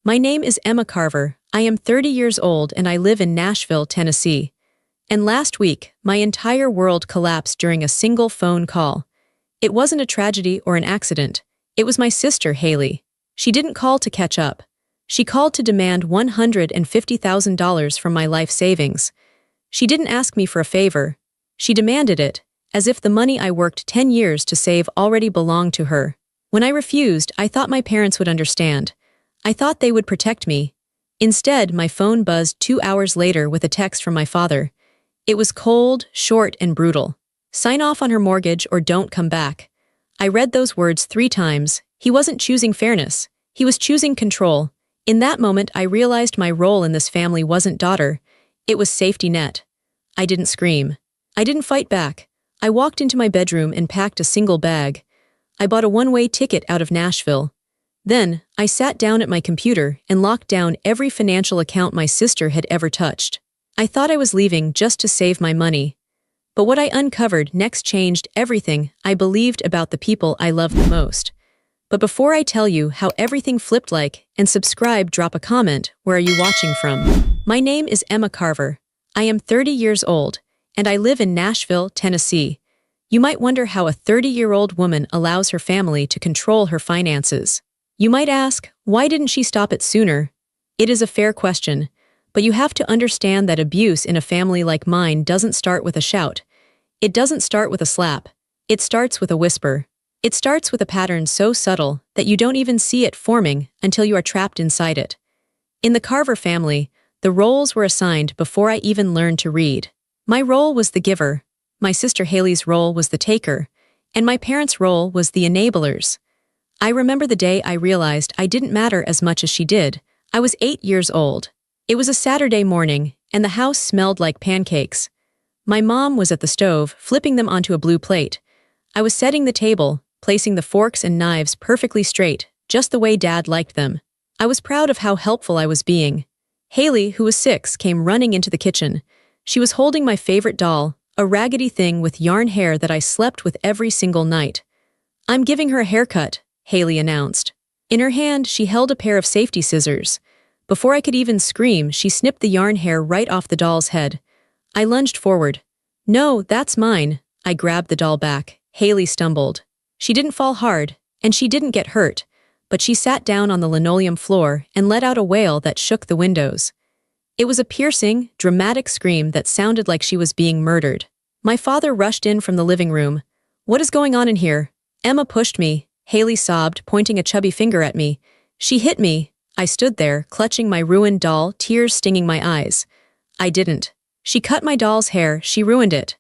My name is Emma Carver. I am 30 years old and I live in Nashville, Tennessee. And last week, my entire world collapsed during a single phone call. It wasn't a tragedy or an accident. It was my sister, Haley. She didn't call to catch up. She called to demand $150,000 from my life savings. She didn't ask me for a favor. She demanded it, as if the money I worked 10 years to save already belonged to her. When I refused, I thought my parents would understand. I thought they would protect me. Instead, my phone buzzed 2 hours later with a text from my father. It was cold, short, and brutal. Sign off on her mortgage or don't come back. I read those words 3 times. He wasn't choosing fairness. He was choosing control. In that moment, I realized my role in this family wasn't daughter. It was safety net. I didn't scream. I didn't fight back. I walked into my bedroom and packed a single bag. I bought a one-way ticket out of Nashville. Then, I sat down at my computer and locked down every financial account my sister had ever touched. I thought I was leaving just to save my money. But what I uncovered next changed everything I believed about the people I loved the most. But before I tell you how everything flipped, like and subscribe, drop a comment. Where are you watching from? My name is Emma Carver. I am 30 years old, and I live in Nashville, Tennessee. You might wonder how a 30-year-old woman allows her family to control her finances. You might ask, why didn't she stop it sooner? It is a fair question, but you have to understand that abuse in a family like mine doesn't start with a shout. It doesn't start with a slap. It starts with a whisper. It starts with a pattern so subtle that you don't even see it forming until you are trapped inside it. In the Carver family, the roles were assigned before I even learned to read. My role was the giver, my sister Haley's role was the taker, and my parents' role was the enablers. I remember the day I realized I didn't matter as much as she did. I was 8 years old. It was a Saturday morning, and the house smelled like pancakes. My mom was at the stove, flipping them onto a blue plate. I was setting the table, placing the forks and knives perfectly straight, just the way Dad liked them. I was proud of how helpful I was being. Haley, who was 6, came running into the kitchen. She was holding my favorite doll, a raggedy thing with yarn hair that I slept with every single night. "I'm giving her a haircut," Haley announced. In her hand, she held a pair of safety scissors. Before I could even scream, she snipped the yarn hair right off the doll's head. I lunged forward. "No, that's mine." I grabbed the doll back. Haley stumbled. She didn't fall hard, and she didn't get hurt, but she sat down on the linoleum floor and let out a wail that shook the windows. It was a piercing, dramatic scream that sounded like she was being murdered. My father rushed in from the living room. "What is going on in here?" "Emma pushed me," Haley sobbed, pointing a chubby finger at me. "She hit me." I stood there, clutching my ruined doll, tears stinging my eyes. "I didn't. She cut my doll's hair, she ruined it."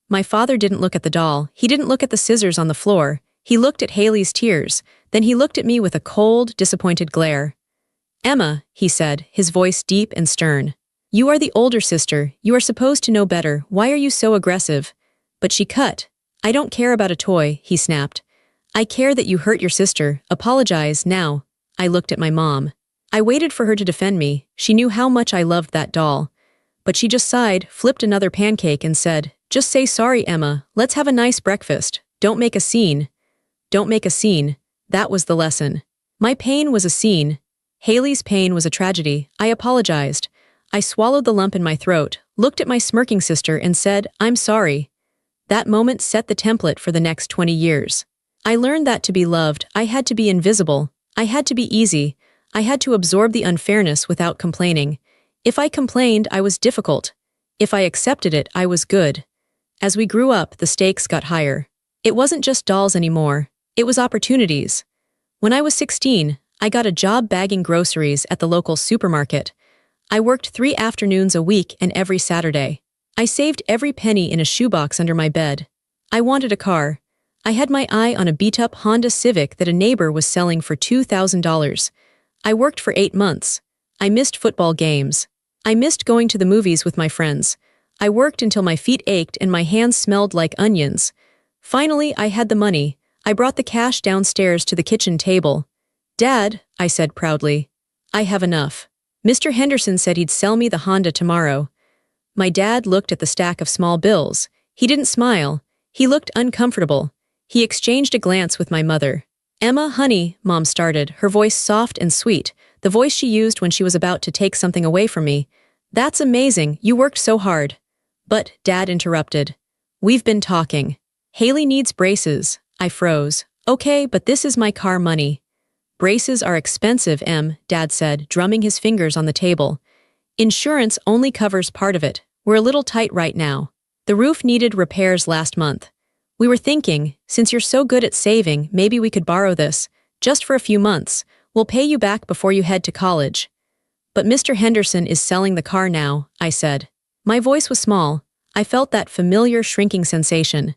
My father didn't look at the doll, he didn't look at the scissors on the floor, he looked at Haley's tears, then he looked at me with a cold, disappointed glare. "Emma," he said, his voice deep and stern. "You are the older sister, you are supposed to know better, why are you so aggressive?" "But she cut." "I don't care about a toy," he snapped. "I care that you hurt your sister, apologize, now." I looked at my mom. I waited for her to defend me, she knew how much I loved that doll. But she just sighed, flipped another pancake and said, "Just say sorry, Emma, let's have a nice breakfast, don't make a scene." Don't make a scene. That was the lesson. My pain was a scene. Haley's pain was a tragedy. I apologized. I swallowed the lump in my throat, looked at my smirking sister and said, "I'm sorry." That moment set the template for the next 20 years. I learned that to be loved, I had to be invisible. I had to be easy. I had to absorb the unfairness without complaining. If I complained, I was difficult. If I accepted it, I was good. As we grew up, the stakes got higher. It wasn't just dolls anymore. It was opportunities. When I was 16, I got a job bagging groceries at the local supermarket. I worked 3 afternoons a week and every Saturday. I saved every penny in a shoebox under my bed. I wanted a car. I had my eye on a beat-up Honda Civic that a neighbor was selling for $2,000. I worked for 8 months. I missed football games. I missed going to the movies with my friends. I worked until my feet ached and my hands smelled like onions. Finally, I had the money. I brought the cash downstairs to the kitchen table. "Dad," I said proudly, "I have enough. Mr. Henderson said he'd sell me the Honda tomorrow." My dad looked at the stack of small bills. He didn't smile. He looked uncomfortable. He exchanged a glance with my mother. "Emma, honey," Mom started, her voice soft and sweet. the voice she used when she was about to take something away from me. "That's amazing, you worked so hard." "But," Dad interrupted. "We've been talking. Haley needs braces." I froze. "Okay, but this is my car money." "Braces are expensive, Dad said, drumming his fingers on the table. "Insurance only covers part of it. We're a little tight right now. The roof needed repairs last month. We were thinking, since you're so good at saving, maybe we could borrow this, just for a few months. We'll pay you back before you head to college." "But Mr. Henderson is selling the car now," I said. My voice was small. I felt that familiar shrinking sensation.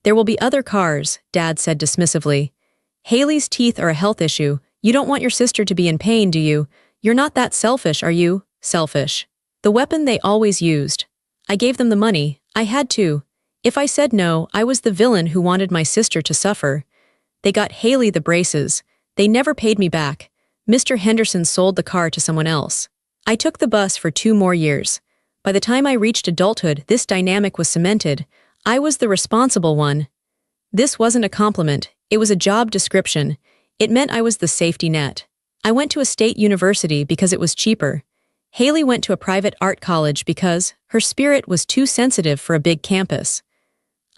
"There will be other cars," Dad said dismissively. "Haley's teeth are a health issue. You don't want your sister to be in pain, do you? You're not that selfish, are you?" Selfish. The weapon they always used. I gave them the money. I had to. If I said no, I was the villain who wanted my sister to suffer. They got Haley the braces. They never paid me back. Mr. Henderson sold the car to someone else. I took the bus for 2 more years. By the time I reached adulthood, this dynamic was cemented. I was the responsible one. This wasn't a compliment. It was a job description. It meant I was the safety net. I went to a state university because it was cheaper. Haley went to a private art college because her spirit was too sensitive for a big campus.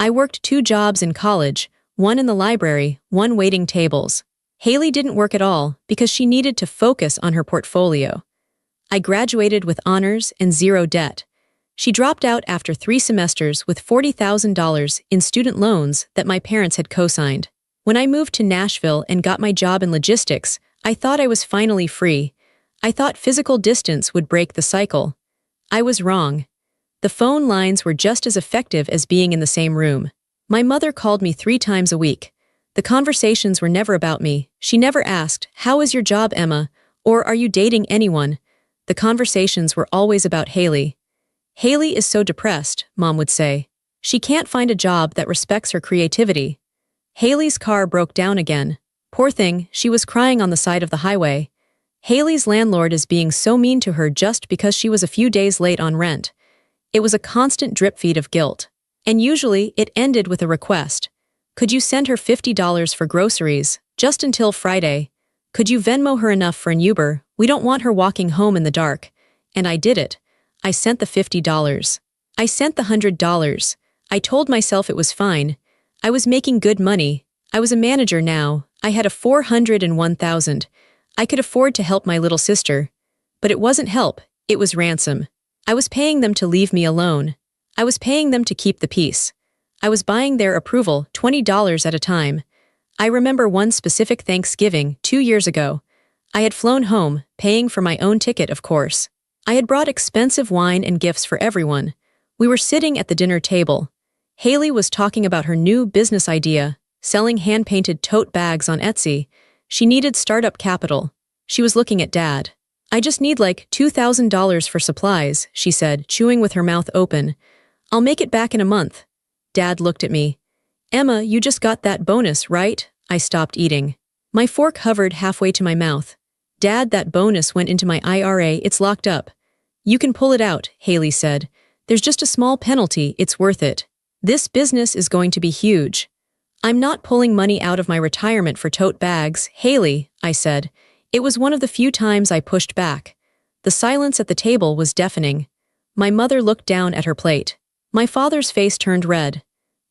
I worked 2 jobs in college, one in the library, one waiting tables. Haley didn't work at all because she needed to focus on her portfolio. I graduated with honors and 0 debt. She dropped out after 3 semesters with $40,000 in student loans that my parents had co-signed. When I moved to Nashville and got my job in logistics, I thought I was finally free. I thought physical distance would break the cycle. I was wrong. The phone lines were just as effective as being in the same room. My mother called me 3 times a week. The conversations were never about me. She never asked, "How is your job, Emma?" or "Are you dating anyone?" The conversations were always about Haley. "Haley is so depressed," Mom would say. "She can't find a job that respects her creativity." Haley's car broke down again. Poor thing, she was crying on the side of the highway. Haley's landlord is being so mean to her just because she was a few days late on rent. It was a constant drip feed of guilt. And usually, it ended with a request. "Could you send her $50 for groceries, just until Friday? Could you Venmo her enough for an Uber? We don't want her walking home in the dark." And I did it. I sent the $50. I sent the $100. I told myself it was fine. I was making good money. I was a manager now. I had a $401,000. I could afford to help my little sister. But it wasn't help, it was ransom. I was paying them to leave me alone. I was paying them to keep the peace. I was buying their approval, $20 at a time. I remember one specific Thanksgiving 2 years ago. I had flown home, paying for my own ticket, of course. I had brought expensive wine and gifts for everyone. We were sitting at the dinner table. Haley was talking about her new business idea, selling hand-painted tote bags on Etsy. She needed startup capital. She was looking at Dad. "I just need like $2,000 for supplies," she said, chewing with her mouth open. "I'll make it back in a month." Dad looked at me. "Emma, you just got that bonus, right?" I stopped eating. My fork hovered halfway to my mouth. "Dad, that bonus went into my IRA, it's locked up." "You can pull it out," Haley said. "There's just a small penalty, it's worth it. This business is going to be huge." "I'm not pulling money out of my retirement for tote bags, Haley," I said. It was one of the few times I pushed back. The silence at the table was deafening. My mother looked down at her plate. My father's face turned red.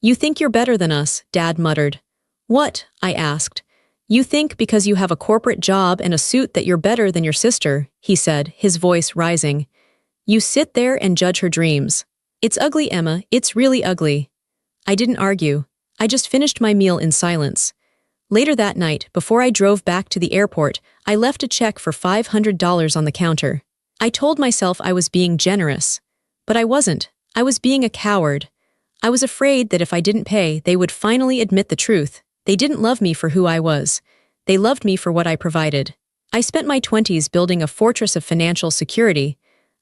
"You think you're better than us," Dad muttered. "What?" I asked. "You think because you have a corporate job and a suit that you're better than your sister," he said, his voice rising. "You sit there and judge her dreams. It's ugly, Emma, it's really ugly." I didn't argue. I just finished my meal in silence. Later that night, before I drove back to the airport, I left a check for $500 on the counter. I told myself I was being generous. But I wasn't. I was being a coward. I was afraid that if I didn't pay, they would finally admit the truth. They didn't love me for who I was. They loved me for what I provided. I spent my 20s building a fortress of financial security.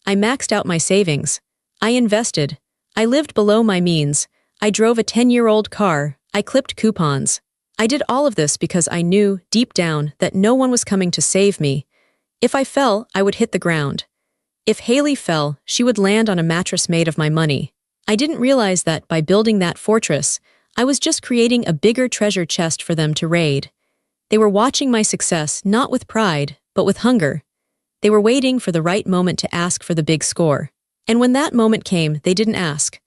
I maxed out my savings. I invested. I lived below my means. I drove a 10-year-old car. I clipped coupons. I did all of this because I knew, deep down, that no one was coming to save me. If I fell, I would hit the ground. If Haley fell, she would land on a mattress made of my money. I didn't realize that by building that fortress, I was just creating a bigger treasure chest for them to raid. They were watching my success not with pride, but with hunger. They were waiting for the right moment to ask for the big score. And when that moment came, they didn't ask.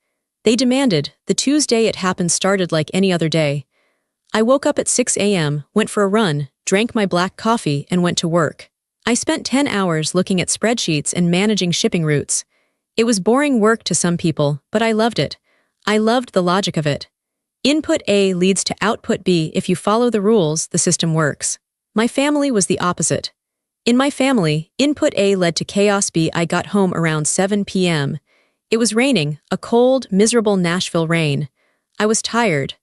They demanded. The Tuesday it happened started like any other day. I woke up at 6 a.m., went for a run, drank my black coffee, and went to work. I spent 10 hours looking at spreadsheets and managing shipping routes. It was boring work to some people, but I loved it. I loved the logic of it. Input A leads to output B. If you follow the rules, the system works. My family was the opposite. In my family, input A led to chaos B. I got home around 7 p.m. It was raining, a cold, miserable Nashville rain. I was tired.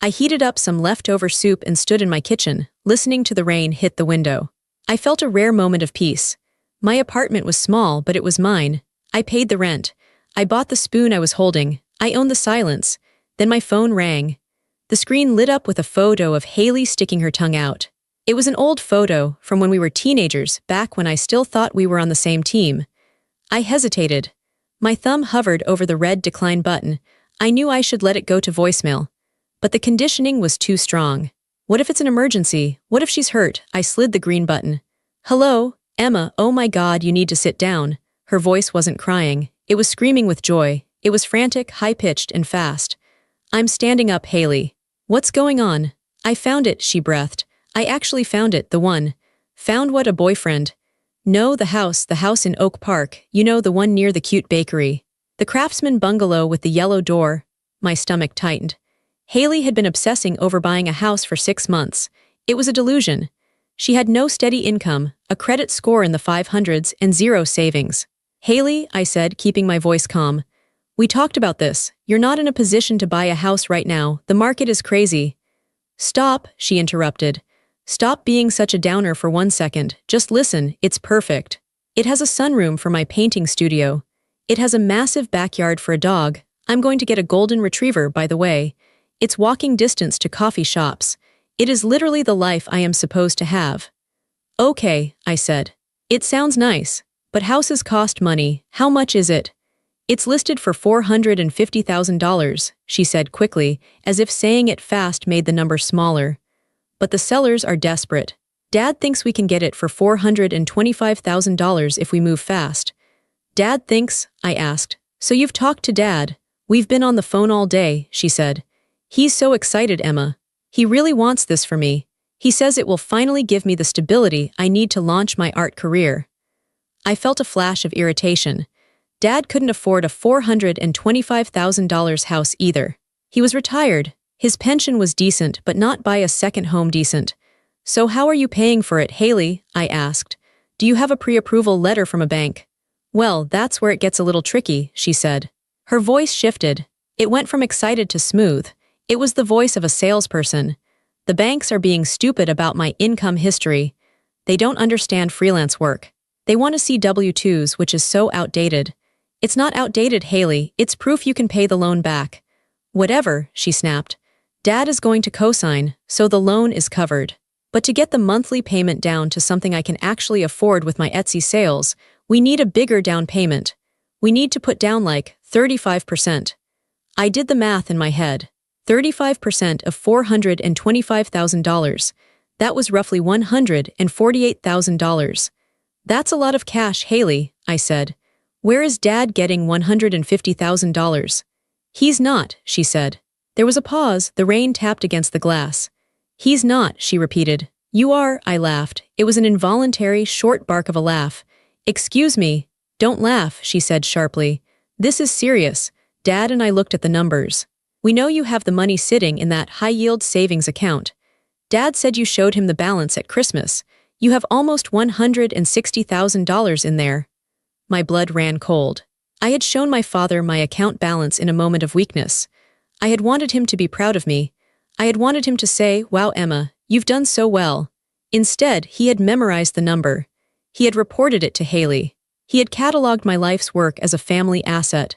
I heated up some leftover soup and stood in my kitchen, listening to the rain hit the window. I felt a rare moment of peace. My apartment was small, but it was mine. I paid the rent. I bought the spoon I was holding. I owned the silence. Then my phone rang. The screen lit up with a photo of Haley sticking her tongue out. It was an old photo from when we were teenagers, back when I still thought we were on the same team. I hesitated. My thumb hovered over the red decline button. I knew I should let it go to voicemail. But the conditioning was too strong. What if it's an emergency? What if she's hurt? I slid the green button. Hello, Emma. Oh my God, you need to sit down. Her voice wasn't crying. It was screaming with joy. It was frantic, high-pitched, and fast. I'm standing up, Haley. What's going on? I found it, she breathed. I actually found it, the one. Found what, a boyfriend? No, the house in Oak Park, you know, the one near the cute bakery. The craftsman bungalow with the yellow door. My stomach tightened. Haley had been obsessing over buying a house for 6 months. It was a delusion. She had no steady income, a credit score in the 500s, and zero savings. Haley, I said, keeping my voice calm. We talked about this. You're not in a position to buy a house right now. The market is crazy. Stop, she interrupted. Stop being such a downer for 1 second. Just listen, it's perfect. It has a sunroom for my painting studio. It has a massive backyard for a dog. I'm going to get a golden retriever, by the way. It's walking distance to coffee shops. It is literally the life I am supposed to have. Okay, I said. It sounds nice, but houses cost money. How much is it? It's listed for $450,000, she said quickly, as if saying it fast made the number smaller. But the sellers are desperate. Dad thinks we can get it for $425,000 if we move fast. Dad thinks, I asked. So you've talked to Dad? We've been on the phone all day, she said. He's so excited, Emma. He really wants this for me. He says it will finally give me the stability I need to launch my art career. I felt a flash of irritation. Dad couldn't afford a $425,000 house either. He was retired. His pension was decent, but not buy a second home decent. So how are you paying for it, Haley? I asked. Do you have a pre-approval letter from a bank? Well, that's where it gets a little tricky, she said. Her voice shifted. It went from excited to smooth. It was the voice of a salesperson. The banks are being stupid about my income history. They don't understand freelance work. They want to see W-2s, which is so outdated. It's not outdated, Haley. It's proof you can pay the loan back. Whatever, she snapped. Dad is going to co-sign, so the loan is covered. But to get the monthly payment down to something I can actually afford with my Etsy sales, we need a bigger down payment. We need to put down like 35%. I did the math in my head. 35% of $425,000. That was roughly $148,000. That's a lot of cash, Haley, I said. Where is Dad getting $150,000? He's not, she said. There was a pause. The rain tapped against the glass. He's not, she repeated. You are, I laughed. It was an involuntary, short bark of a laugh. Excuse me. Don't laugh, she said sharply. This is serious. Dad and I looked at the numbers. We know you have the money sitting in that high-yield savings account. Dad said you showed him the balance at Christmas. You have almost $160,000 in there. My blood ran cold. I had shown my father my account balance in a moment of weakness. I had wanted him to be proud of me. I had wanted him to say, "Wow, Emma, you've done so well." Instead, he had memorized the number. He had reported it to Haley. He had cataloged my life's work as a family asset.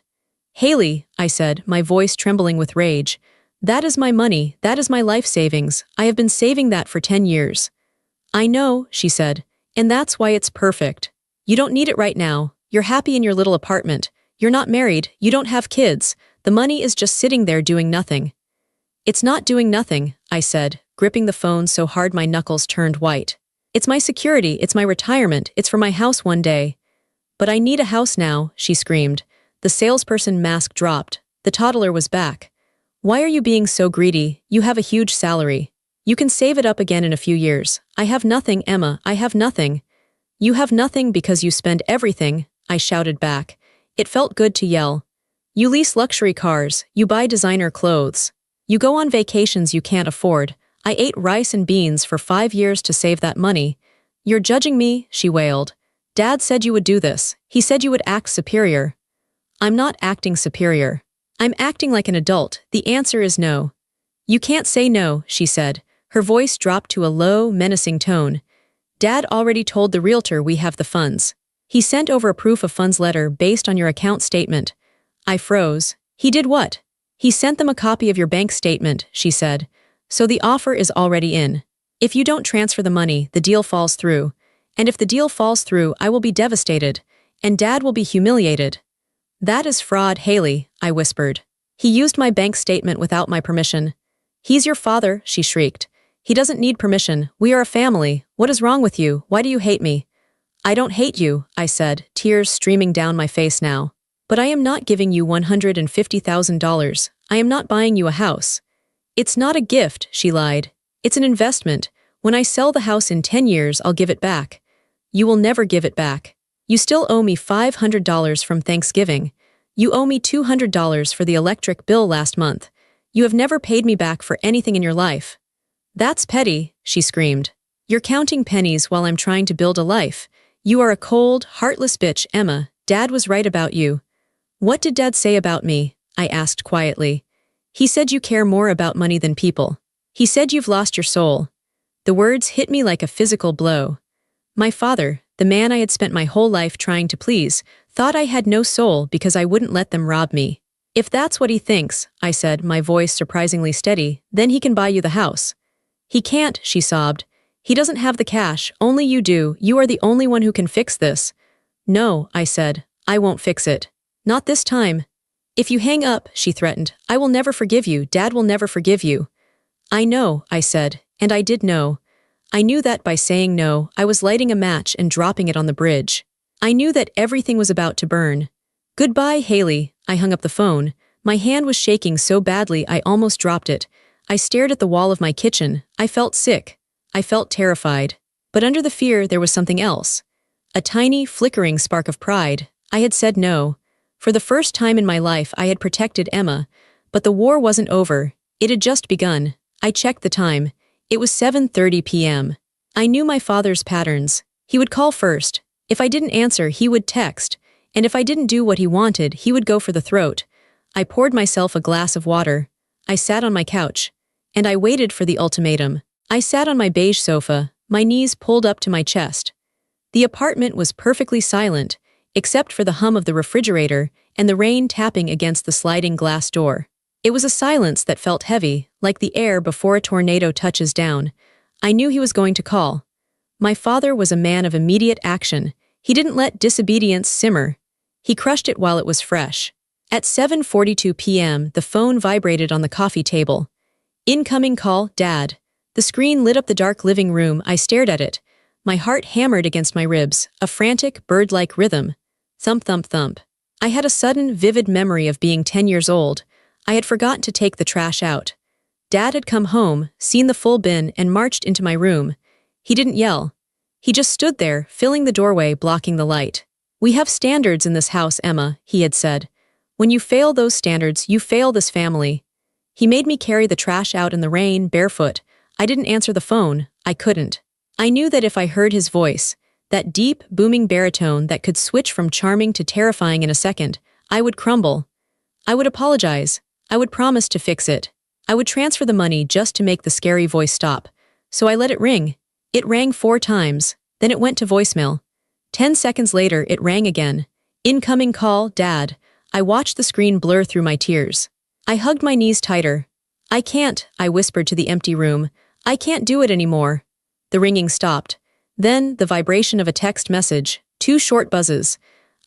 Haley, I said, my voice trembling with rage. That is my money. That is my life savings. I have been saving that for 10 years. I know, she said, and that's why it's perfect. You don't need it right now. You're happy in your little apartment. You're not married. You don't have kids. The money is just sitting there doing nothing. It's not doing nothing, I said, gripping the phone so hard my knuckles turned white. It's my security, it's my retirement, it's for my house one day. But I need a house now, she screamed. The salesperson mask dropped. The toddler was back. Why are you being so greedy? You have a huge salary. You can save it up again in a few years. I have nothing, Emma, I have nothing. You have nothing because you spend everything, I shouted back. It felt good to yell. You lease luxury cars, you buy designer clothes. You go on vacations you can't afford. I ate rice and beans for 5 years to save that money. You're judging me, she wailed. Dad said you would do this. He said you would act superior. I'm not acting superior. I'm acting like an adult. The answer is no. You can't say no, she said. Her voice dropped to a low, menacing tone. Dad already told the realtor we have the funds. He sent over a proof of funds letter based on your account statement. I froze. He did what? He sent them a copy of your bank statement, she said. So the offer is already in. If you don't transfer the money, the deal falls through. And if the deal falls through, I will be devastated. And Dad will be humiliated. That is fraud, Haley, I whispered. He used my bank statement without my permission. He's your father, she shrieked. He doesn't need permission. We are a family. What is wrong with you? Why do you hate me? I don't hate you, I said, tears streaming down my face now. But I am not giving you $150,000. I am not buying you a house. It's not a gift, she lied. It's an investment. When I sell the house in 10 years, I'll give it back. You will never give it back. You still owe me $500 from Thanksgiving. You owe me $200 for the electric bill last month. You have never paid me back for anything in your life. That's petty, she screamed. You're counting pennies while I'm trying to build a life. You are a cold, heartless bitch, Emma. Dad was right about you. What did Dad say about me? I asked quietly. He said you care more about money than people. He said you've lost your soul. The words hit me like a physical blow. My father, the man I had spent my whole life trying to please, thought I had no soul because I wouldn't let them rob me. If that's what he thinks, I said, my voice surprisingly steady, then he can buy you the house. He can't, she sobbed. He doesn't have the cash, only you do. You are the only one who can fix this. No, I said, I won't fix it. Not this time. If you hang up, she threatened, I will never forgive you. Dad will never forgive you. I know, I said, and I did know. I knew that by saying no, I was lighting a match and dropping it on the bridge. I knew that everything was about to burn. Goodbye, Haley. I hung up the phone. My hand was shaking so badly I almost dropped it. I stared at the wall of my kitchen. I felt sick. I felt terrified. But under the fear there was something else. A tiny, flickering spark of pride. I had said no. For the first time in my life I had protected Emma. But the war wasn't over. It had just begun. I checked the time. It was 7:30 p.m. I knew my father's patterns. He would call first. If I didn't answer, he would text. And if I didn't do what he wanted, he would go for the throat. I poured myself a glass of water. I sat on my couch. And I waited for the ultimatum. I sat on my beige sofa, my knees pulled up to my chest. The apartment was perfectly silent, except for the hum of the refrigerator and the rain tapping against the sliding glass door. It was a silence that felt heavy, like the air before a tornado touches down. I knew he was going to call. My father was a man of immediate action. He didn't let disobedience simmer. He crushed it while it was fresh. At 7:42 p.m., the phone vibrated on the coffee table. Incoming call, Dad. The screen lit up the dark living room. I stared at it. My heart hammered against my ribs, a frantic, bird-like rhythm. Thump, thump, thump. I had a sudden, vivid memory of being 10 years old. I had forgotten to take the trash out. Dad had come home, seen the full bin, and marched into my room. He didn't yell. He just stood there, filling the doorway, blocking the light. We have standards in this house, Emma, he had said. When you fail those standards, you fail this family. He made me carry the trash out in the rain, barefoot. I didn't answer the phone. I couldn't. I knew that if I heard his voice, that deep, booming baritone that could switch from charming to terrifying in a second, I would crumble. I would apologize. I would promise to fix it. I would transfer the money just to make the scary voice stop. So I let it ring. It rang 4 times. Then it went to voicemail. 10 seconds later, it rang again. Incoming call, Dad. I watched the screen blur through my tears. I hugged my knees tighter. I can't, I whispered to the empty room. I can't do it anymore. The ringing stopped. Then, the vibration of a text message. 2 short buzzes.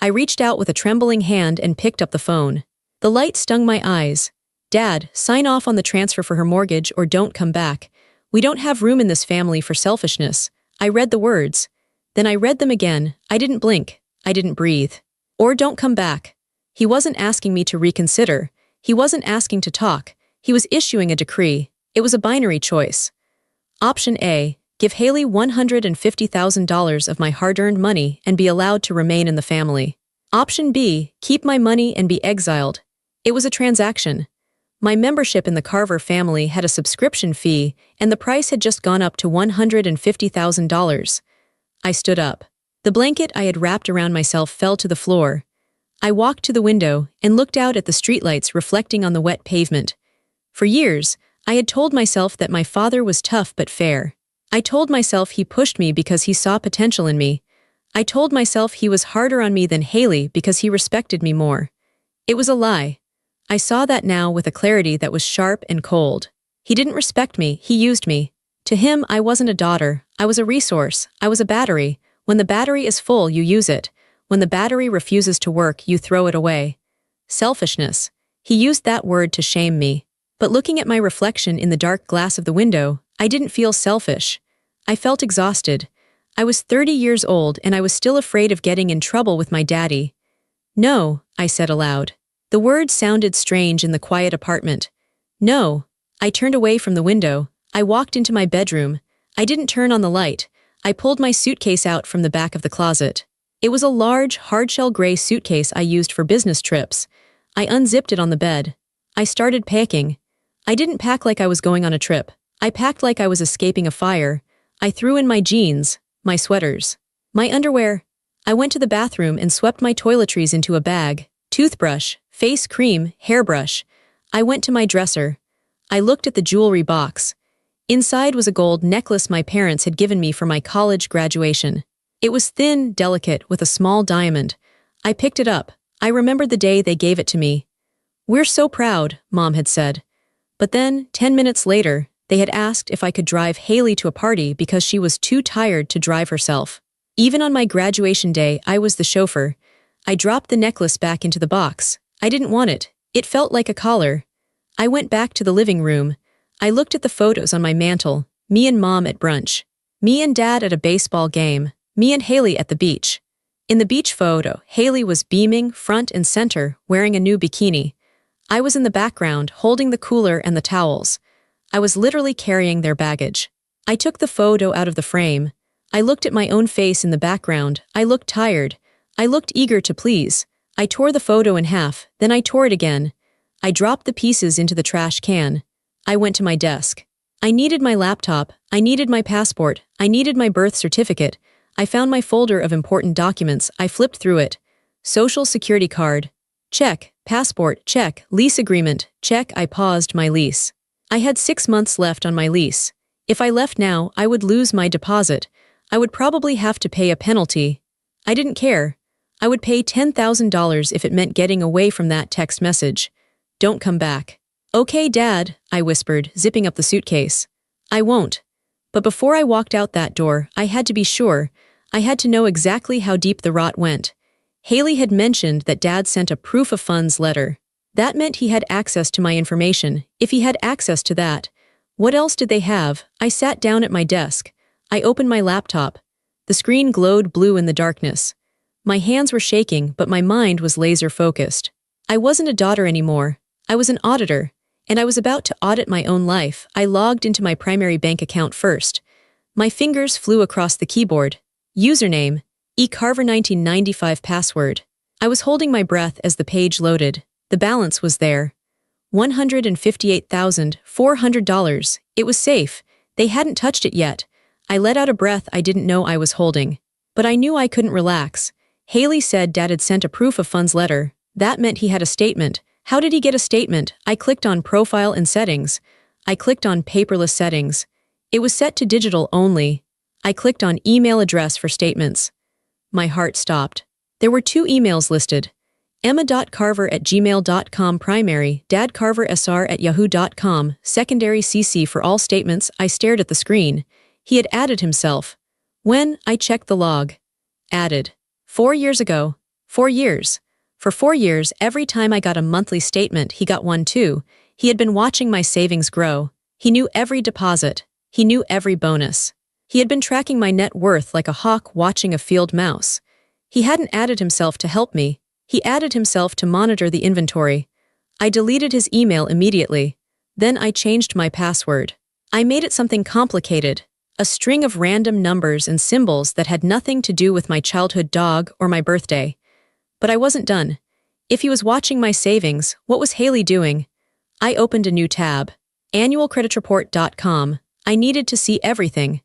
I reached out with a trembling hand and picked up the phone. The light stung my eyes. Dad, sign off on the transfer for her mortgage or don't come back. We don't have room in this family for selfishness. I read the words. Then I read them again. I didn't blink. I didn't breathe. Or don't come back. He wasn't asking me to reconsider. He wasn't asking to talk. He was issuing a decree. It was a binary choice. Option A, give Haley $150,000 of my hard-earned money and be allowed to remain in the family. Option B, keep my money and be exiled. It was a transaction. My membership in the Carver family had a subscription fee, and the price had just gone up to $150,000. I stood up. The blanket I had wrapped around myself fell to the floor. I walked to the window and looked out at the streetlights reflecting on the wet pavement. For years, I had told myself that my father was tough but fair. I told myself he pushed me because he saw potential in me. I told myself he was harder on me than Haley because he respected me more. It was a lie. I saw that now with a clarity that was sharp and cold. He didn't respect me, he used me. To him, I wasn't a daughter, I was a resource, I was a battery. When the battery is full, you use it. When the battery refuses to work, you throw it away. Selfishness. He used that word to shame me. But looking at my reflection in the dark glass of the window, I didn't feel selfish. I felt exhausted. I was 30 years old and I was still afraid of getting in trouble with my daddy. No, I said aloud. The words sounded strange in the quiet apartment. No. I turned away from the window. I walked into my bedroom. I didn't turn on the light. I pulled my suitcase out from the back of the closet. It was a large, hardshell gray suitcase I used for business trips. I unzipped it on the bed. I started packing. I didn't pack like I was going on a trip. I packed like I was escaping a fire. I threw in my jeans, my sweaters, my underwear. I went to the bathroom and swept my toiletries into a bag. Toothbrush, face cream, hairbrush. I went to my dresser. I looked at the jewelry box. Inside was a gold necklace my parents had given me for my college graduation. It was thin, delicate, with a small diamond. I picked it up. I remembered the day they gave it to me. "We're so proud," Mom had said. But then, 10 minutes later, they had asked if I could drive Haley to a party because she was too tired to drive herself. Even on my graduation day, I was the chauffeur. I dropped the necklace back into the box. I didn't want it. It felt like a collar. I went back to the living room. I looked at the photos on my mantle. Me and Mom at brunch. Me and Dad at a baseball game. Me and Haley at the beach. In the beach photo, Haley was beaming, front and center, wearing a new bikini. I was in the background, holding the cooler and the towels. I was literally carrying their baggage. I took the photo out of the frame. I looked at my own face in the background. I looked tired. I looked eager to please. I tore the photo in half, then I tore it again. I dropped the pieces into the trash can. I went to my desk. I needed my laptop. I needed my passport. I needed my birth certificate. I found my folder of important documents. I flipped through it. Social security card. Check. Passport. Check. Lease agreement. Check. I paused my lease. I had 6 months left on my lease. If I left now, I would lose my deposit. I would probably have to pay a penalty. I didn't care. I would pay $10,000 if it meant getting away from that text message. Don't come back. Okay, Dad, I whispered, zipping up the suitcase. I won't. But before I walked out that door, I had to be sure. I had to know exactly how deep the rot went. Haley had mentioned that Dad sent a proof of funds letter. That meant he had access to my information. If he had access to that, what else did they have? I sat down at my desk. I opened my laptop. The screen glowed blue in the darkness. My hands were shaking, but my mind was laser-focused. I wasn't a daughter anymore. I was an auditor, and I was about to audit my own life. I logged into my primary bank account first. My fingers flew across the keyboard. Username, eCarver1995 password. I was holding my breath as the page loaded. The balance was there. $158,400. It was safe. They hadn't touched it yet. I let out a breath I didn't know I was holding. But I knew I couldn't relax. Haley said Dad had sent a proof of funds letter. That meant he had a statement. How did he get a statement? I clicked on Profile and Settings. I clicked on Paperless Settings. It was set to digital only. I clicked on Email Address for statements. My heart stopped. There were 2 emails listed. emma.carver@gmail.com primary, dadcarversr@yahoo.com, secondary CC for all statements. I stared at the screen. He had added himself. When? I checked the log. Added. 4 years ago. 4 years. For 4 years, every time I got a monthly statement, he got one too. He had been watching my savings grow. He knew every deposit. He knew every bonus. He had been tracking my net worth like a hawk watching a field mouse. He hadn't added himself to help me. He added himself to monitor the inventory. I deleted his email immediately. Then I changed my password. I made it something complicated, a string of random numbers and symbols that had nothing to do with my childhood dog or my birthday. But I wasn't done. If he was watching my savings, what was Haley doing? I opened a new tab. Annualcreditreport.com. I needed to see everything.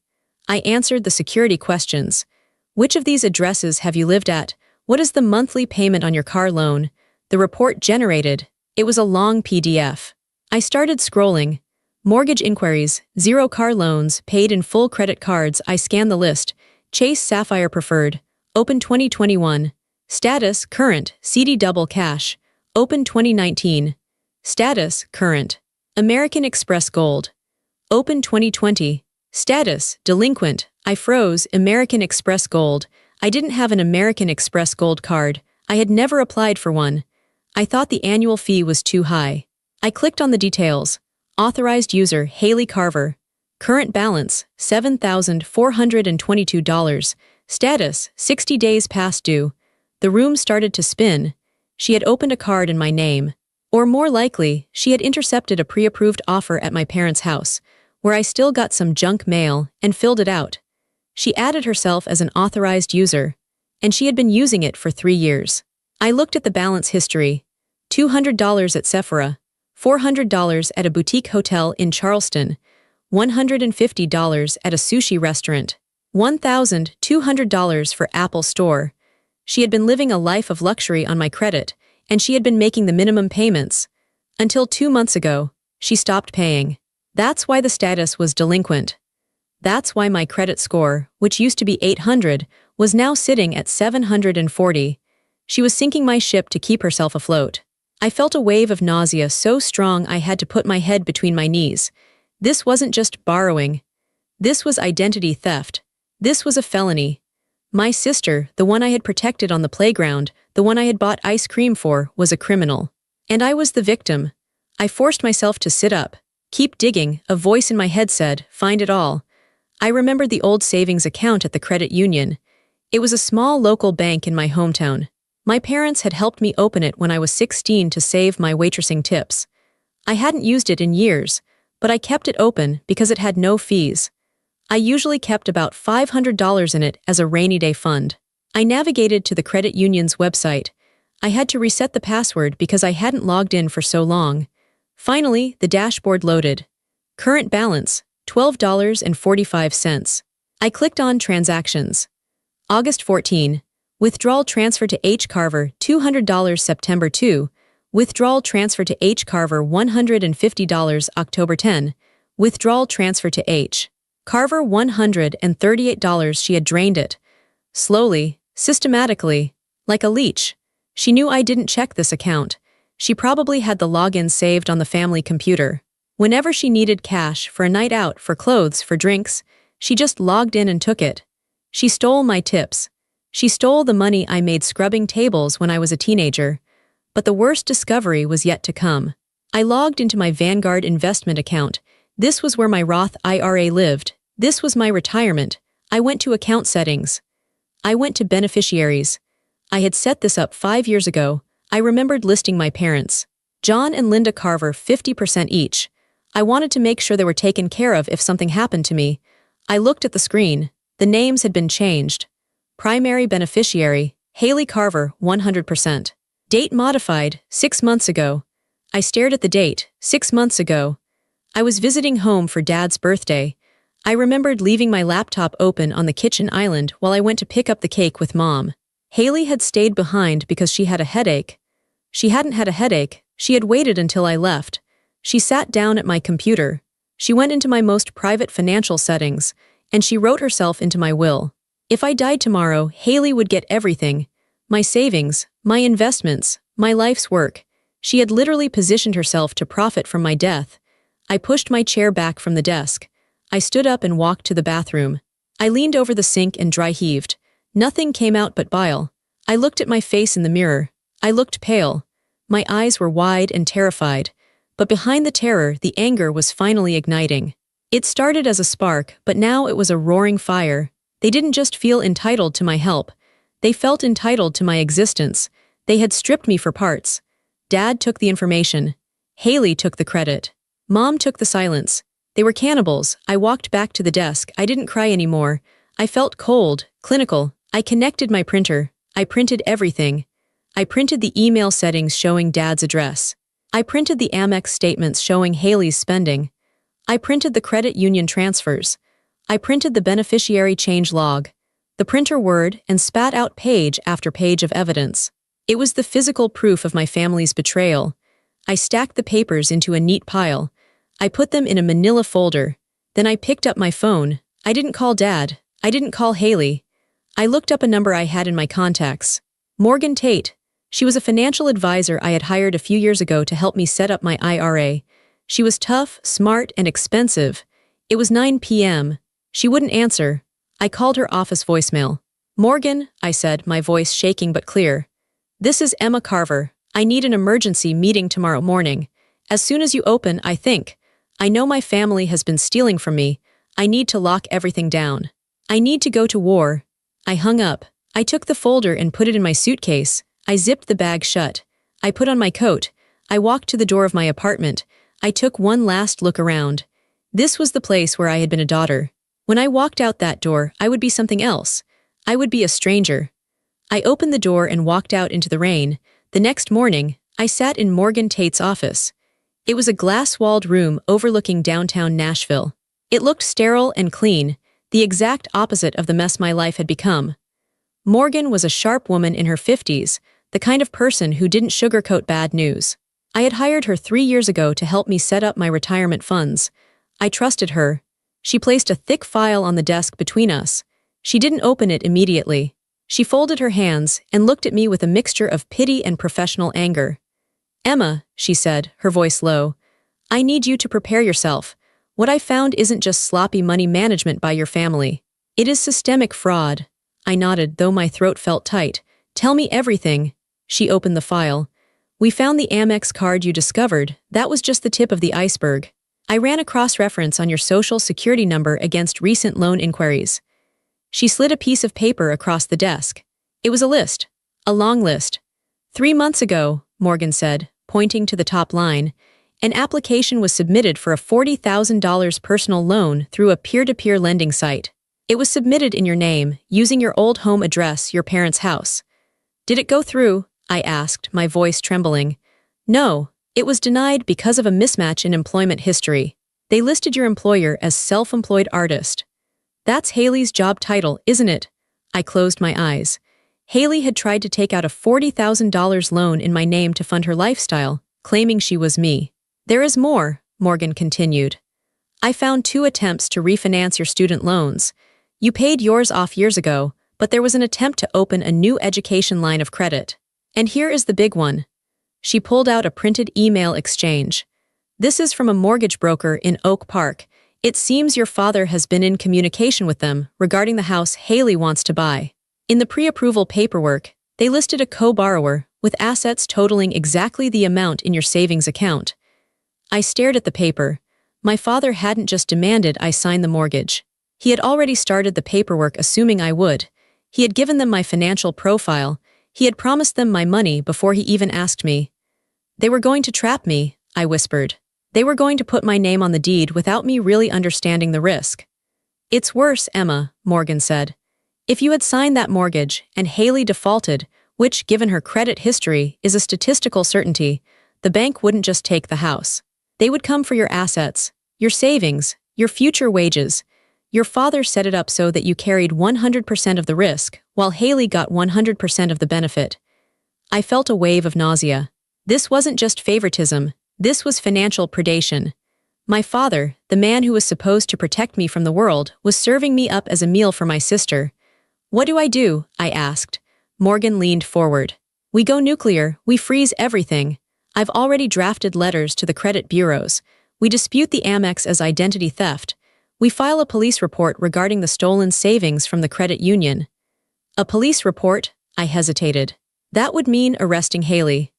I answered the security questions. Which of these addresses have you lived at? What is the monthly payment on your car loan? The report generated. It was a long PDF. I started scrolling. Mortgage inquiries, 0 car loans, paid in full credit cards. I scanned the list. Chase Sapphire Preferred. Open 2021. Status, current, CD double cash. Open 2019. Status, current. American Express Gold. Open 2020. Status, delinquent. I froze. American Express Gold. I didn't have an American Express Gold card. I had never applied for one. I thought the annual fee was too high. I clicked on the details. Authorized user, Haley Carver. Current balance, $7,422. Status, 60 days past due. The room started to spin. She had opened a card in my name. Or more likely, she had intercepted a pre-approved offer at my parents' house, where I still got some junk mail, and filled it out. She added herself as an authorized user, and she had been using it for 3 years. I looked at the balance history. $200 at Sephora, $400 at a boutique hotel in Charleston, $150 at a sushi restaurant, $1,200 for Apple Store. She had been living a life of luxury on my credit, and she had been making the minimum payments. Until 2 months ago, she stopped paying. That's why the status was delinquent. That's why my credit score, which used to be 800, was now sitting at 740. She was sinking my ship to keep herself afloat. I felt a wave of nausea so strong I had to put my head between my knees. This wasn't just borrowing. This was identity theft. This was a felony. My sister, the one I had protected on the playground, the one I had bought ice cream for, was a criminal. And I was the victim. I forced myself to sit up. Keep digging, a voice in my head said, find it all. I remembered the old savings account at the credit union. It was a small local bank in my hometown. My parents had helped me open it when I was 16 to save my waitressing tips. I hadn't used it in years, but I kept it open because it had no fees. I usually kept about $500 in it as a rainy day fund. I navigated to the credit union's website. I had to reset the password because I hadn't logged in for so long. Finally, the dashboard loaded. Current balance, $12.45. I clicked on Transactions. August 14. Withdrawal transfer to H. Carver, $200 September 2. Withdrawal transfer to H. Carver, $150 October 10. Withdrawal transfer to H. Carver, $138. She had drained it. Slowly, systematically, like a leech. She knew I didn't check this account. She probably had the login saved on the family computer. Whenever she needed cash for a night out, for clothes, for drinks, she just logged in and took it. She stole my tips. She stole the money I made scrubbing tables when I was a teenager. But the worst discovery was yet to come. I logged into my Vanguard investment account. This was where my Roth IRA lived. This was my retirement. I went to account settings. I went to beneficiaries. I had set this up 5 years ago. I remembered listing my parents. John and Linda Carver, 50% each. I wanted to make sure they were taken care of if something happened to me. I looked at the screen. The names had been changed. Primary beneficiary, Haley Carver, 100%. Date modified, 6 months ago. I stared at the date, 6 months ago. I was visiting home for Dad's birthday. I remembered leaving my laptop open on the kitchen island while I went to pick up the cake with Mom. Haley had stayed behind because she had a headache. She hadn't had a headache. She had waited until I left. She sat down at my computer. She went into my most private financial settings, and she wrote herself into my will. If I died tomorrow, Haley would get everything. My savings, my investments, my life's work. She had literally positioned herself to profit from my death. I pushed my chair back from the desk. I stood up and walked to the bathroom. I leaned over the sink and dry heaved. Nothing came out but bile. I looked at my face in the mirror. I looked pale. My eyes were wide and terrified. But behind the terror, the anger was finally igniting. It started as a spark, but now it was a roaring fire. They didn't just feel entitled to my help. They felt entitled to my existence. They had stripped me for parts. Dad took the information. Haley took the credit. Mom took the silence. They were cannibals. I walked back to the desk. I didn't cry anymore. I felt cold, clinical. I connected my printer. I printed everything. I printed the email settings showing Dad's address. I printed the Amex statements showing Haley's spending. I printed the credit union transfers. I printed the beneficiary change log. The printer whirred and spat out page after page of evidence. It was the physical proof of my family's betrayal. I stacked the papers into a neat pile. I put them in a manila folder. Then I picked up my phone. I didn't call Dad. I didn't call Haley. I looked up a number I had in my contacts. Morgan Tate. She was a financial advisor I had hired a few years ago to help me set up my IRA. She was tough, smart, and expensive. It was 9 p.m. She wouldn't answer. I called her office voicemail. "Morgan," I said, my voice shaking but clear. "This is Emma Carver. I need an emergency meeting tomorrow morning. As soon as you open, I think. I know my family has been stealing from me. I need to lock everything down. I need to go to war." I hung up. I took the folder and put it in my suitcase. I zipped the bag shut. I put on my coat. I walked to the door of my apartment. I took one last look around. This was the place where I had been a daughter. When I walked out that door, I would be something else. I would be a stranger. I opened the door and walked out into the rain. The next morning, I sat in Morgan Tate's office. It was a glass-walled room overlooking downtown Nashville. It looked sterile and clean, the exact opposite of the mess my life had become. Morgan was a sharp woman in her 50s, the kind of person who didn't sugarcoat bad news. I had hired her 3 years ago to help me set up my retirement funds. I trusted her. She placed a thick file on the desk between us. She didn't open it immediately. She folded her hands and looked at me with a mixture of pity and professional anger. "Emma," she said, her voice low, "I need you to prepare yourself. What I found isn't just sloppy money management by your family. It is systemic fraud." I nodded, though my throat felt tight. "Tell me everything." She opened the file. "We found the Amex card you discovered. That was just the tip of the iceberg. I ran a cross-reference on your social security number against recent loan inquiries." She slid a piece of paper across the desk. It was a list. A long list. 3 months ago, Morgan said, pointing to the top line, an application was submitted for a $40,000 personal loan through a peer-to-peer lending site. It was submitted in your name, using your old home address, your parents' house. "Did it go through?" I asked, my voice trembling. "No, it was denied because of a mismatch in employment history. They listed your employer as self-employed artist." "That's Haley's job title, isn't it?" I closed my eyes. Haley had tried to take out a $40,000 loan in my name to fund her lifestyle, claiming she was me. "There is more," Morgan continued. "I found 2 attempts to refinance your student loans. You paid yours off years ago, but there was an attempt to open a new education line of credit. And here is the big one." She pulled out a printed email exchange. "This is from a mortgage broker in Oak Park. It seems your father has been in communication with them regarding the house Haley wants to buy. In the pre-approval paperwork, they listed a co-borrower with assets totaling exactly the amount in your savings account." I stared at the paper. My father hadn't just demanded I sign the mortgage. He had already started the paperwork assuming I would. He had given them my financial profile. He had promised them my money before he even asked me. "They were going to trap me," I whispered. "They were going to put my name on the deed without me really understanding the risk." "It's worse, Emma," Morgan said. "If you had signed that mortgage and Haley defaulted, which, given her credit history, is a statistical certainty, the bank wouldn't just take the house. They would come for your assets, your savings, your future wages. Your father set it up so that you carried 100% of the risk, while Haley got 100% of the benefit." I felt a wave of nausea. This wasn't just favoritism. This was financial predation. My father, the man who was supposed to protect me from the world, was serving me up as a meal for my sister. "What do I do?" I asked. Morgan leaned forward. "We go nuclear. We freeze everything. I've already drafted letters to the credit bureaus. We dispute the Amex as identity theft. We file a police report regarding the stolen savings from the credit union." "A police report?" I hesitated. "That would mean arresting Haley."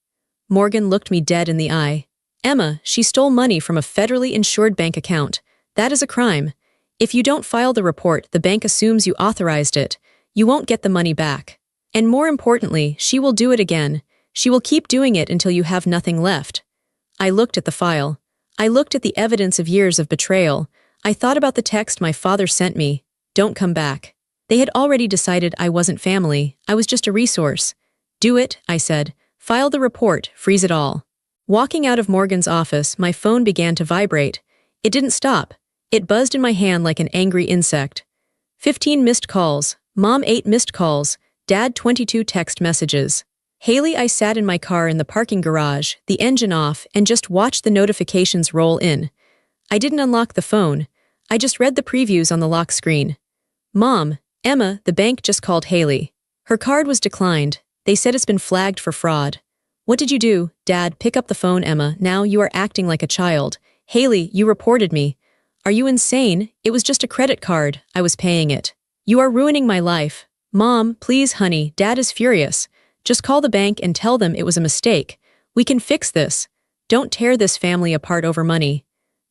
Morgan looked me dead in the eye. "Emma, she stole money from a federally insured bank account. That is a crime. If you don't file the report, the bank assumes you authorized it. You won't get the money back. And more importantly, she will do it again. She will keep doing it until you have nothing left. I looked at the file. I looked at the evidence of years of betrayal. I thought about the text my father sent me. Don't come back. They had already decided I wasn't family. I was just a resource. Do it, I said. File the report, freeze it all. Walking out of Morgan's office, my phone began to vibrate. It didn't stop. It buzzed in my hand like an angry insect. 15 missed calls. Mom 8 missed calls. Dad 22 text messages. Haley, I sat in my car in the parking garage, the engine off, and just watched the notifications roll in. I didn't unlock the phone. I just read the previews on the lock screen. Mom, Emma, the bank just called Haley. Her card was declined. They said it's been flagged for fraud. What did you do? Dad, pick up the phone, Emma. Now you are acting like a child. Haley, you reported me. Are you insane? It was just a credit card. I was paying it. You are ruining my life. Mom, please, honey. Dad is furious. Just call the bank and tell them it was a mistake. We can fix this. Don't tear this family apart over money.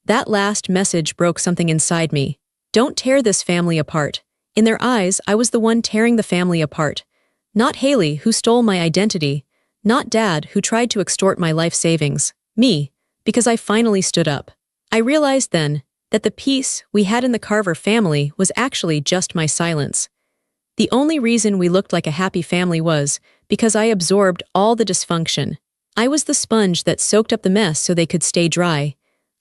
That last message broke something inside me. Don't tear this family apart. In their eyes, I was the one tearing the family apart. Not Haley, who stole my identity. Not Dad, who tried to extort my life savings. Me, because I finally stood up. I realized then that the peace we had in the Carver family was actually just my silence. The only reason we looked like a happy family was because I absorbed all the dysfunction. I was the sponge that soaked up the mess so they could stay dry.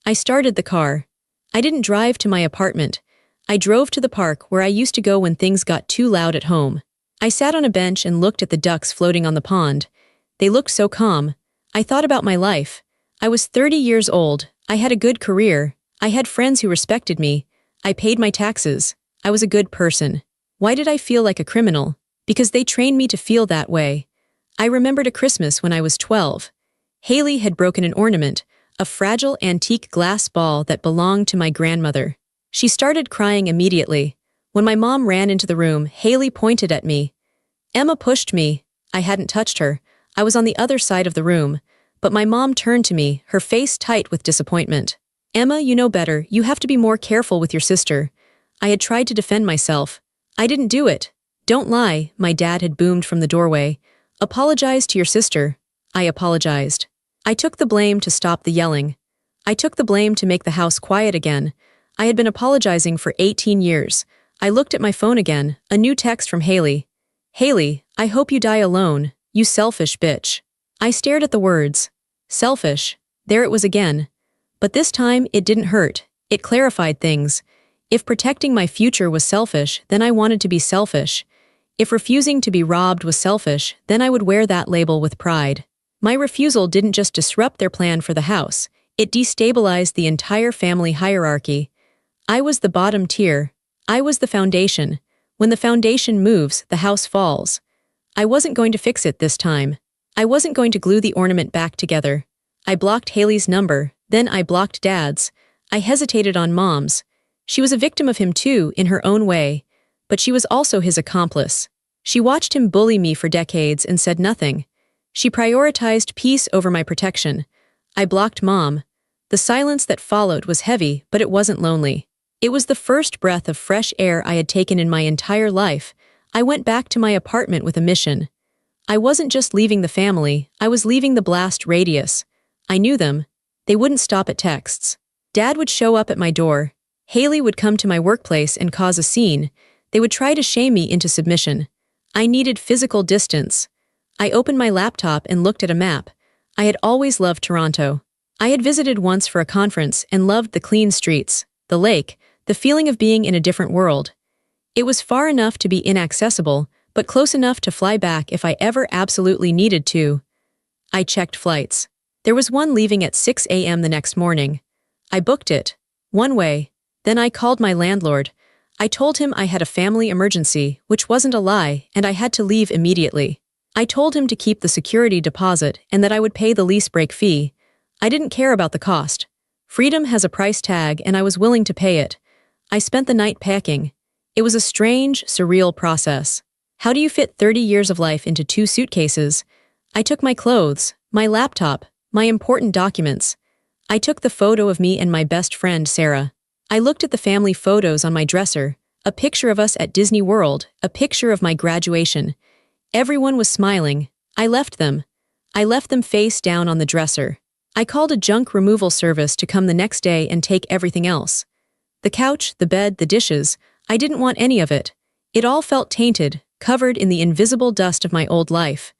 I started the car. I didn't drive to my apartment. I drove to the park where I used to go when things got too loud at home. I sat on a bench and looked at the ducks floating on the pond. They looked so calm. I thought about my life. I was 30 years old. I had a good career. I had friends who respected me. I paid my taxes. I was a good person. Why did I feel like a criminal? Because they trained me to feel that way. I remembered a Christmas when I was 12. Haley had broken an ornament, a fragile antique glass ball that belonged to my grandmother. She started crying immediately. When my mom ran into the room, Haley pointed at me. Emma pushed me. I hadn't touched her. I was on the other side of the room. But my mom turned to me, her face tight with disappointment. Emma, you know better. You have to be more careful with your sister. I had tried to defend myself. I didn't do it. Don't lie, my dad had boomed from the doorway. Apologize to your sister. I apologized. I took the blame to stop the yelling. I took the blame to make the house quiet again. I had been apologizing for 18 years. I looked at my phone again, a new text from Haley. Haley, I hope you die alone, you selfish bitch. I stared at the words. Selfish. There it was again. But this time, it didn't hurt. It clarified things. If protecting my future was selfish, then I wanted to be selfish. If refusing to be robbed was selfish, then I would wear that label with pride. My refusal didn't just disrupt their plan for the house. It destabilized the entire family hierarchy. I was the bottom tier. I was the foundation. When the foundation moves, the house falls. I wasn't going to fix it this time. I wasn't going to glue the ornament back together. I blocked Haley's number, then I blocked Dad's. I hesitated on Mom's. She was a victim of him too, in her own way. But she was also his accomplice. She watched him bully me for decades and said nothing. She prioritized peace over my protection. I blocked Mom. The silence that followed was heavy, but it wasn't lonely. It was the first breath of fresh air I had taken in my entire life. I went back to my apartment with a mission. I wasn't just leaving the family, I was leaving the blast radius. I knew them. They wouldn't stop at texts. Dad would show up at my door. Haley would come to my workplace and cause a scene. They would try to shame me into submission. I needed physical distance. I opened my laptop and looked at a map. I had always loved Toronto. I had visited once for a conference and loved the clean streets, the lake, the feeling of being in a different world. It was far enough to be inaccessible, but close enough to fly back if I ever absolutely needed to. I checked flights. There was one leaving at 6 a.m. the next morning. I booked it. One way. Then I called my landlord. I told him I had a family emergency, which wasn't a lie, and I had to leave immediately. I told him to keep the security deposit and that I would pay the lease break fee. I didn't care about the cost. Freedom has a price tag and I was willing to pay it. I spent the night packing. It was a strange, surreal process. How do you fit 30 years of life into 2 suitcases? I took my clothes, my laptop, my important documents. I took the photo of me and my best friend, Sarah. I looked at the family photos on my dresser, a picture of us at Disney World, a picture of my graduation. Everyone was smiling. I left them. I left them face down on the dresser. I called a junk removal service to come the next day and take everything else. The couch, the bed, the dishes, I didn't want any of it. It all felt tainted, covered in the invisible dust of my old life.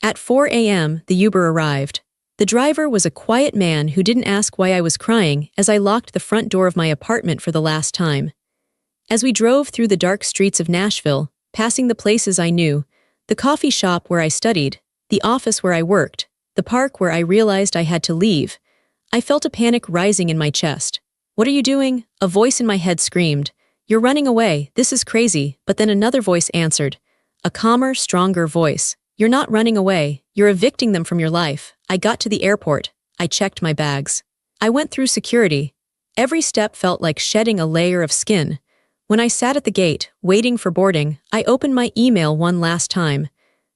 At 4 a.m., the Uber arrived. The driver was a quiet man who didn't ask why I was crying as I locked the front door of my apartment for the last time. As we drove through the dark streets of Nashville, passing the places I knew, the coffee shop where I studied, the office where I worked, the park where I realized I had to leave, I felt a panic rising in my chest. "What are you doing?" A voice in my head screamed. "You're running away, this is crazy," but then another voice answered. A calmer, stronger voice. "You're not running away, you're evicting them from your life." I got to the airport. I checked my bags. I went through security. Every step felt like shedding a layer of skin. When I sat at the gate, waiting for boarding, I opened my email one last time.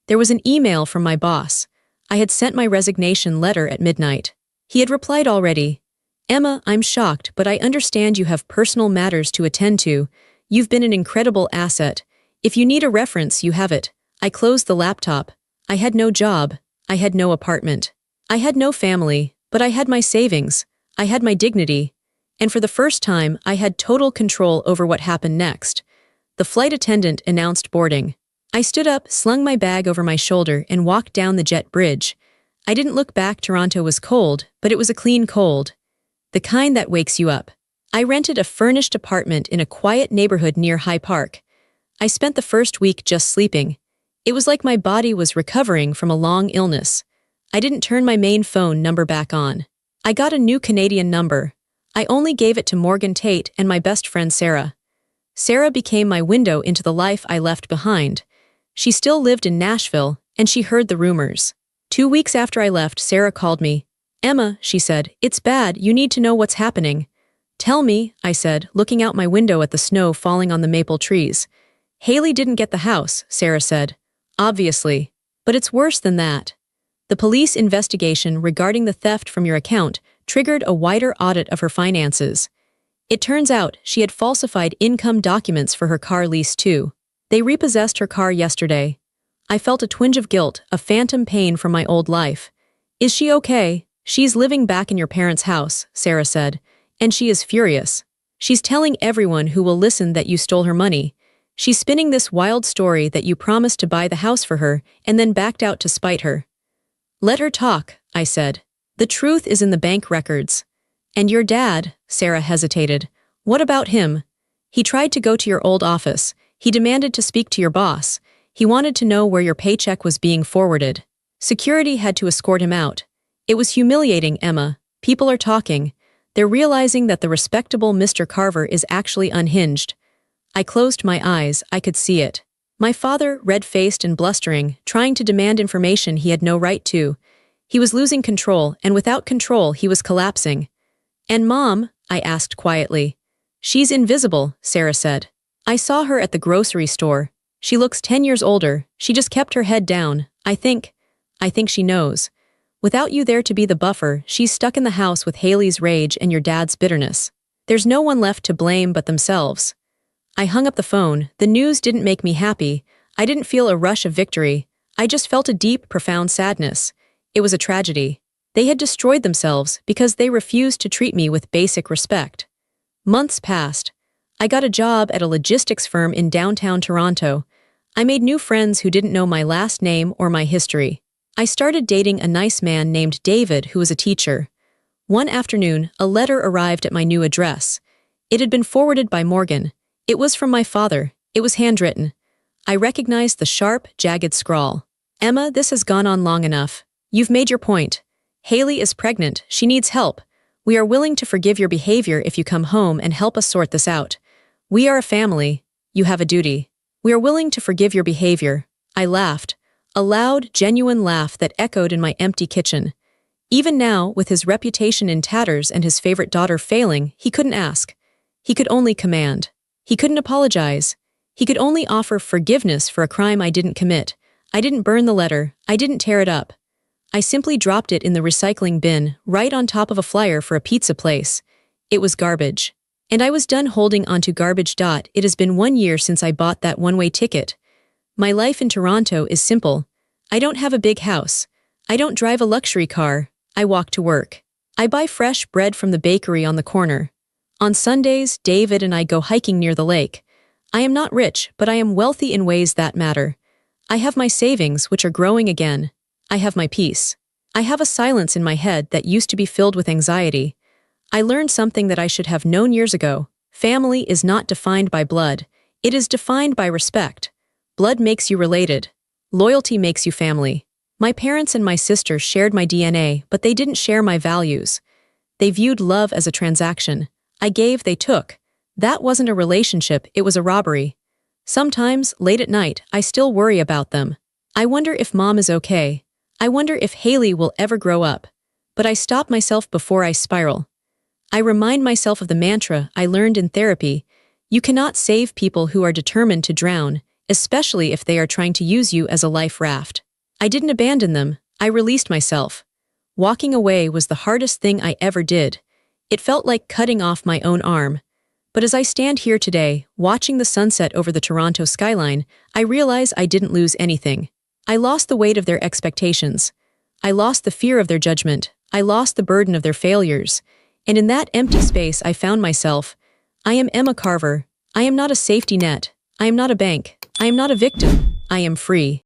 There was an email from my boss. I had sent my resignation letter at midnight. He had replied already. "Emma, I'm shocked, but I understand you have personal matters to attend to. You've been an incredible asset. If you need a reference, you have it." I closed the laptop. I had no job. I had no apartment. I had no family, but I had my savings. I had my dignity. And for the first time, I had total control over what happened next. The flight attendant announced boarding. I stood up, slung my bag over my shoulder, and walked down the jet bridge. I didn't look back. Toronto was cold, but it was a clean cold. The kind that wakes you up. I rented a furnished apartment in a quiet neighborhood near High Park. I spent the first week just sleeping. It was like my body was recovering from a long illness. I didn't turn my main phone number back on. I got a new Canadian number. I only gave it to Morgan Tate and my best friend Sarah. Sarah became my window into the life I left behind. She still lived in Nashville, and she heard the rumors. 2 weeks after I left, Sarah called me. "Emma," she said, "it's bad, you need to know what's happening." "Tell me," I said, looking out my window at the snow falling on the maple trees. "Haley didn't get the house," Sarah said. "Obviously. But it's worse than that. The police investigation regarding the theft from your account triggered a wider audit of her finances. It turns out she had falsified income documents for her car lease too. They repossessed her car yesterday. I felt a twinge of guilt, a phantom pain from my old life. "Is she okay?" "She's living back in your parents' house," Sarah said, "and she is furious. She's telling everyone who will listen that you stole her money. She's spinning this wild story that you promised to buy the house for her and then backed out to spite her." "Let her talk," I said. "The truth is in the bank records." "And your dad," Sarah hesitated. "What about him?" "He tried to go to your old office. He demanded to speak to your boss. He wanted to know where your paycheck was being forwarded. Security had to escort him out. It was humiliating, Emma. People are talking. They're realizing that the respectable Mr. Carver is actually unhinged." I closed my eyes. I could see it. My father, red-faced and blustering, trying to demand information he had no right to. He was losing control, and without control, he was collapsing. "And Mom?" I asked quietly. "She's invisible," Sarah said. "I saw her at the grocery store. She looks 10 years older. She just kept her head down. I think she knows. Without you there to be the buffer, she's stuck in the house with Haley's rage and your dad's bitterness. There's no one left to blame but themselves." I hung up the phone. The news didn't make me happy. I didn't feel a rush of victory. I just felt a deep, profound sadness. It was a tragedy. They had destroyed themselves because they refused to treat me with basic respect. Months passed. I got a job at a logistics firm in downtown Toronto. I made new friends who didn't know my last name or my history. I started dating a nice man named David who was a teacher. One afternoon, a letter arrived at my new address. It had been forwarded by Morgan. It was from my father. It was handwritten. I recognized the sharp, jagged scrawl. "Emma, this has gone on long enough. You've made your point. Haley is pregnant. She needs help. We are willing to forgive your behavior if you come home and help us sort this out. We are a family. You have a duty. We are willing to forgive your behavior." I laughed. A loud, genuine laugh that echoed in my empty kitchen. Even now, with his reputation in tatters and his favorite daughter failing, he couldn't ask. He could only command. He couldn't apologize. He could only offer forgiveness for a crime I didn't commit. I didn't burn the letter. I didn't tear it up. I simply dropped it in the recycling bin, right on top of a flyer for a pizza place. It was garbage. And I was done holding onto garbage. It has been 1 year since I bought that one-way ticket. My life in Toronto is simple. I don't have a big house. I don't drive a luxury car. I walk to work. I buy fresh bread from the bakery on the corner. On Sundays, David and I go hiking near the lake. I am not rich, but I am wealthy in ways that matter. I have my savings, which are growing again. I have my peace. I have a silence in my head that used to be filled with anxiety. I learned something that I should have known years ago. Family is not defined by blood. It is defined by respect. Blood makes you related. Loyalty makes you family. My parents and my sister shared my DNA, but they didn't share my values. They viewed love as a transaction. I gave, they took. That wasn't a relationship, it was a robbery. Sometimes, late at night, I still worry about them. I wonder if Mom is okay. I wonder if Haley will ever grow up. But I stop myself before I spiral. I remind myself of the mantra I learned in therapy. You cannot save people who are determined to drown, especially if they are trying to use you as a life raft. I didn't abandon them, I released myself. Walking away was the hardest thing I ever did. It felt like cutting off my own arm. But as I stand here today, watching the sunset over the Toronto skyline, I realize I didn't lose anything. I lost the weight of their expectations. I lost the fear of their judgment. I lost the burden of their failures. And in that empty space I found myself. I am Emma Carver. I am not a safety net. I am not a bank. I am not a victim. I am free.